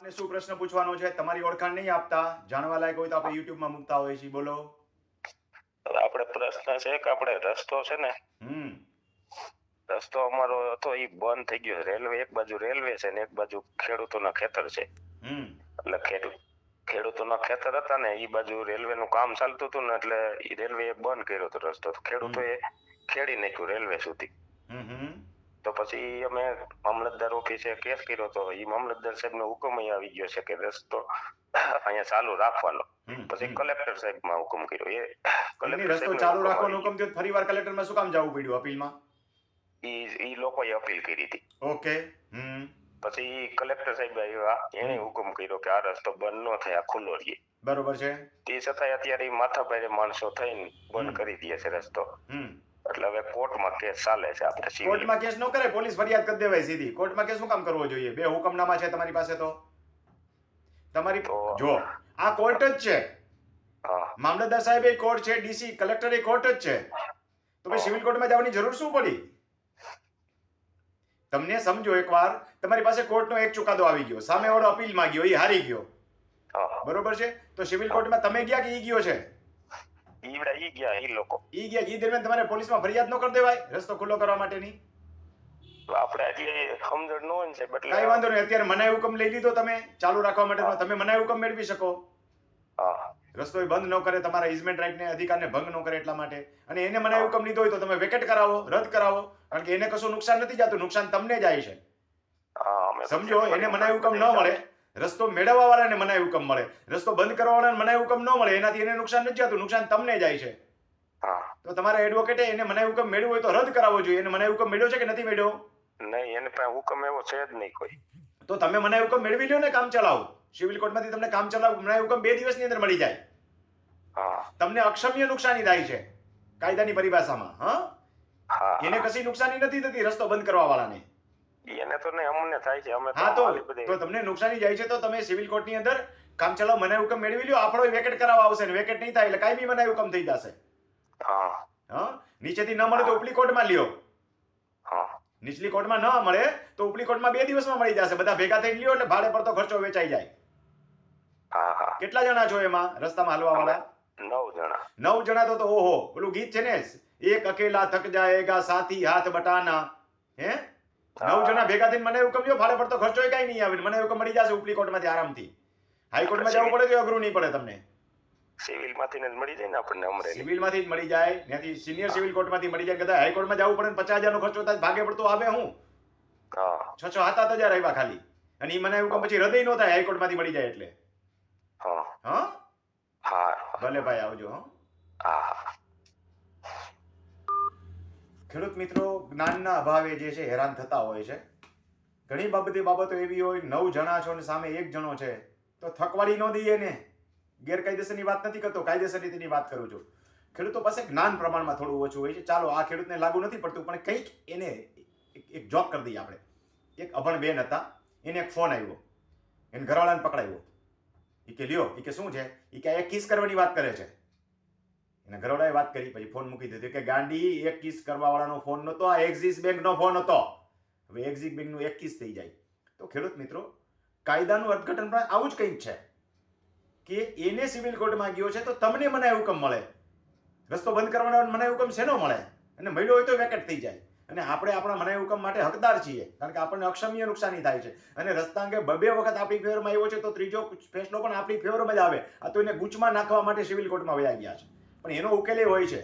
ને શું પ્રશ્ન પૂછવાનો છે? તમારી ઓળખાણ નહીં આપતા, જાણવા લાયક હોય તો આપણે યુટ્યુબમાં મૂકતા હોઈએ છીએ. બોલો. આપણે પ્રશ્ન છે કે આપણે રસ્તો છે ને રસ્તો અમારો હતો એ બંધ થઈ ગયો. રેલવે એક બાજુ રેલવે છે ને એક બાજુ ખેડૂતોના ખેતર છે. એટલે ખેડૂતોના ખેતર હતા ને એ બાજુ રેલવેનું કામ ચાલતું હતું ને એટલે એ રેલવે બંધ કર્યો હતો રસ્તો. ખેડૂતોએ ખેડી નાખ્યું રેલવે સુધી. તો પછી અમે મામલતદાર ઓફિસે કેસ કર્યો તો એ મામલતદાર સાહેબનો હુકમ આવી ગયો છે કે રસ્તો અહીંયા ચાલુ રાખવાનો. પછી કલેક્ટર સાહેબમાં હુકમ કર્યો. એ રસ્તો ચાલુ રાખવાનો હુકમ થયો, ફરીવાર કલેક્ટરમાં શું કામ જવું પડ્યું અપીલમાં? ઈ લોકોએ અપીલ કરી હતી. ઓકે. પછી કલેક્ટર સાહેબ આવ્યા, એને હુકમ કર્યો કે આ રસ્તો બંધ ન થાય, આ ખુલ્લો રહે. બરોબર છે. તે છતાંય અત્યારે માથાભારે માણસો થઈને બંધ કરી દે છે રસ્તો. એટલે હવે કોર્ટમાં કેસ ચાલે છે. આપણે કોર્ટમાં કેસ ન કરે, પોલીસ ફરિયાદ કરી દેવાય સીધી. કોર્ટમાં કેસ શું કામ કરવો જોઈએ? બે હુકમનામા છે તમારી પાસે. તો તમારી જો આ કોર્ટ જ છે, મામલતદાર સાહેબ એ કોર્ટ છે, ડીસી કલેક્ટર એ કોર્ટ જ છે. તો ભાઈ સિવિલ કોર્ટમાં જવાની જરૂર શું પડી તમને? સમજો, એકવાર તમારી પાસે કોર્ટનો એક ચુકાદો આવી ગયો, સામેવાળો અપીલ માં ગયો, એ હારી ગયો, બરોબર છે? તો સિવિલ કોર્ટમાં તમે ગયા કે ઈ ગયો છે? ઈ ગયા. ઈ દરમિયાન તમારે પોલીસમાં ફરિયાદ ન કરી દેવાય રસ્તો ખુલ્લો કરવા માટેની? આપણે એટલી સમજણ ન હોય ને સાહેબ. કઈ વાંધો નહીં. અત્યારે મનાઈ હુકમ લઈ લીધો તમે ચાલુ રાખવા માટે, તમે મનાઈ હુકમ મેળવી શકો. રસ્તો બંધ ન કરે, તમારા ઇઝમેન્ટ રાઇટ ને અધિકારને ભંગ ન કરે એટલા માટે. અને એને મનાઈ હુકમ લીધો હોય તો તમે વેકેટ કરાવો, રદ કરાવો, કારણ કે એને કશું નુકસાન નથી જતું, નુકસાન તમને જાય છે. સમજો, એને મનાઈ હુકમ ન મળે, રસ્તો મેળવવા વાળાને મનાઈ હુકમ મળે, રસ્તો બંધ કરવા વાળાને મનાઈ હુકમ ન મળે, એનાથી એને નુકસાન નથી જતું, નુકસાન તમને જાય છે. તો તમારા એડવોકેટે એને મનાઈ હુકમ મેળવ્યો હોય તો રદ કરાવવો જોઈએ. એને મનાઈ હુકમ મેળવ્યો છે કે નથી મેળવ્યો? નહીં, એને પાસે હુકમ એવો છે જ નહીં કોઈ. તો તમે મનાઈ હુકમ મેળવી લ્યો ને, કામ ચલાવો. સિવિલ કોર્ટમાંથી તમને કામ ચલાવો મનાઈ હુકમ 2 દિવસની અંદર મળી જાય. તમને અક્ષમ્ય નુકસાની થાય છે કાયદાની પરિભાષામાં. એને કશી નુકસાની નથી થતી રસ્તો બંધ કરવા વાળાને. એને તો નહીં, અમને થાય છે. અમે તો તમને નુકસાની જાય છે તો તમે સિવિલ કોર્ટની અંદર કામ ચલાવો, મનાઈ હુકમ મેળવી લ્યો. આપણો વેકેટ કરાવવા આવશે ને વેકેટ નહીં થાય એટલે કાયમી મનાઈ હુકમ થઈ જશે. નીચેથી ન મળે તો ઉપલી કોર્ટમાં લ્યો. નીચલી કોર્ટમાં ન મળે તો ઉપલી કોર્ટમાં 2 દિવસમાં મળી જશે. બધા ભેગા થઈને લ્યો એટલે ભાડે પડતો ખર્ચો વેચાઈ જાય. કેટલા જણા છો એમાં રસ્તામાં હાલવા વાળા? 9 જણા. 9 જણા તો ઓહો, પેલું ગીત છે ને, એક અકેલા થક જાયેગા સાથી હાથ બટાના. 9 જણા ભેગા થઈને મને હુકમ લ્યો, ભાડે પડતો ખર્ચો કઈ નહીં આવે, મને હુકમ મળી જશે ઉપલી કોર્ટમાંથી આરામથી. હાઈકોર્ટમાં જવું પડે તો અઘરું નહીં પડે તમને. સિવિલમાંથી જ મળી જાય ને આપણને. અમરેલી સિવિલમાંથી જ મળી જાય, ત્યાંથી સિનિયર સિવિલ કોર્ટમાંથી મળી જાય. કદાચ હાઈકોર્ટમાં જવું પડે 50,000 નો ખર્ચો થાય, ભાગે પડતો આવે. હું 6-7 હજાર આવ્યા ખાલી. અને એ મને હુકમ પછી હૃદય નો થાય, હાઈકોર્ટમાંથી મળી જાય એટલે. ભલે ભાઈ, આવજો. ખેડૂત મિત્રો જ્ઞાનના અભાવે જે છે હેરાન થતા હોય છે. ઘણી બાબતો એવી હોય, 9 જણા છો ને સામે 1 જણો છે તો થકવાડી ન દઈએ ને. ગેરકાયદેસરની વાત નથી કરતો, કાયદેસર રીતની વાત કરું છું. ખેડૂતો પાસે જ્ઞાન પ્રમાણમાં થોડું ઓછું હોય છે. ચાલો, આ ખેડૂતને લાગુ નથી પડતું, પણ કંઈક એને એક જોક કરી દઈએ આપણે. એક અભણ બેન હતા, એને એક ફોન આવ્યો, એને ઘરવાળાને પકડાયો. એ કે લ્યો, એ કે શું છે? એ કે એક કિસ કરવાની વાત કરે છે. એના ઘરવાળાએ વાત કરી, પછી ફોન મૂકી દીધો. કે ગાંડી, એક કિસ કરવા વાળાનો ફોન નતો, આ એક્સિસ બેંકનો ફોન હતો. હવે એક્સિસ બેંકનું એક કિસ થઈ જાય. તો ખેડૂત મિત્રો, કાયદાનું અર્થઘટન પણ આવું જ કંઈક છે કે એને સિવિલ કોર્ટમાં ગયો છે તો તમને મનાઈ હુકમ મળે, રસ્તો બંધ કરવાનો મનાઈ હુકમ શેનો મળે? અને મળ્યો હોય તો વેકેટ થઈ જાય. અને આપણે આપણા મનાઈ હુકમ માટે હકદાર છીએ, કારણ કે આપણને અક્ષમ્ય નુકસાની થાય છે. અને રસ્તા અંગે 2 વખત આપણી ફેવરમાં આવ્યો છે તો ત્રીજો ફેસલો પણ આપણી ફેવરમાં જ આવે. આ તો એને ગૂંચમાં નાખવા માટે સિવિલ કોર્ટમાં વયા ગયા છે, પણ એનો ઉકેલ એ હોય છે